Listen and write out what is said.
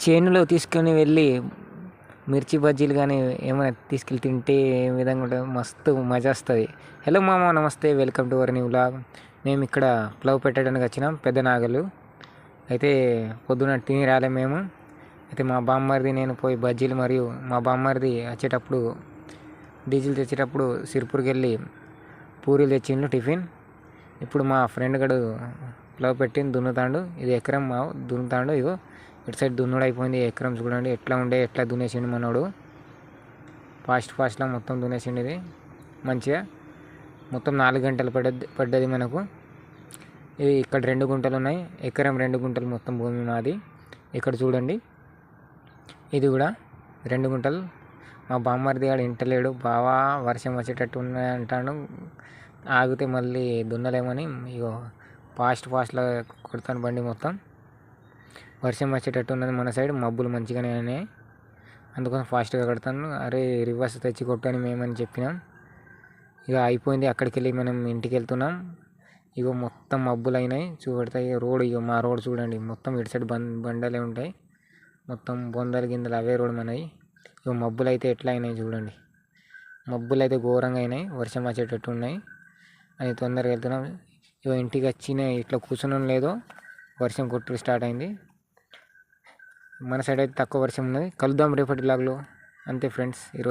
చేనులో తీసుకొని వెళ్ళి మిర్చి బజ్జీలు కానీ ఏమైనా తీసుకెళ్ళి తింటే ఏ విధంగా ఉంటుందో మస్తు మజా వస్తుంది. హలో మామ, నమస్తే, welcome to our new vlog. మేము ఇక్కడ ప్లవ్ పెట్టడానికి వచ్చినాం, పెద్ద నాగలు అయితే. పొద్దున తిని రాలే మేము అయితే. మా బామ్మరిది నేను పోయి బజ్జీలు, మరియు మా బామ్మరిది వచ్చేటప్పుడు డీజిల్ తెచ్చేటప్పుడు సిరిపూర్కి వెళ్ళి పూరీలు తెచ్చిండు టిఫిన్. ఇప్పుడు మా ఫ్రెండ్ గడు ప్లవ్ పెట్టి దున్నుతాడు. ఇది ఎకరం దున్నుతాడు. ఇగో ఇటు సైడ్ దున్నుడు అయిపోయింది. ఎకరం చూడండి ఎట్లా ఉండే, ఎట్లా దున్నేసిండు మనోడు. ఫాస్ట్గా మొత్తం దున్నేసిండు. ఇది మంచిగా మొత్తం 4 గంటలు పడ్డది మనకు. ఇది ఇక్కడ 2 గుంటలు ఉన్నాయి. ఎకరం 2 గుంటలు మొత్తం భూమి మాది. ఇక్కడ చూడండి, ఇది కూడా 2 గుంటలు. మా బామ్మర్ది గాడు ఇంటలేడు. బావా వర్షం వచ్చేటట్టు ఉన్నాయి అంటాడు. ఆగితే మళ్ళీ దున్నలేమని ఇగో ఫాస్ట్గా కొడతాను బండి మొత్తం. వర్షం వచ్చేటట్టు ఉన్నది మన సైడ్, మబ్బులు మంచిగానే అయినాయి, అందుకోసం ఫాస్ట్గా కడతాను. అరే రివర్స్ తెచ్చి కొట్టని మేమని చెప్పినాం. ఇక అయిపోయింది. అక్కడికి వెళ్ళి మనం ఇంటికి వెళ్తున్నాం. ఇగో మొత్తం మబ్బులు అయినాయి చూపెడతాయి. రోడ్ ఇగో మా రోడ్ చూడండి, మొత్తం ఇటు సైడ్ బండలే ఉంటాయి, మొత్తం బొందలు గిందలు అవే రోడ్ మనవి. ఇగో మబ్బులు అయితే ఎట్లా అయినాయి చూడండి. మబ్బులు అయితే ఘోరంగా అయినాయి, వర్షం వచ్చేటట్టు ఉన్నాయి. అది తొందరగా వెళ్తున్నాం. ఇగో ఇంటికి వచ్చిన ఇట్లా కూర్చున్నాం లేదో వర్షం కొట్టుడు స్టార్ట్ అయింది. మన సైడ్ అయితే తక్కువ వర్షం ఉన్నది. కలుద్దాం రేపటి వ్లాగ్లో. అంతే ఫ్రెండ్స్ ఈరోజు.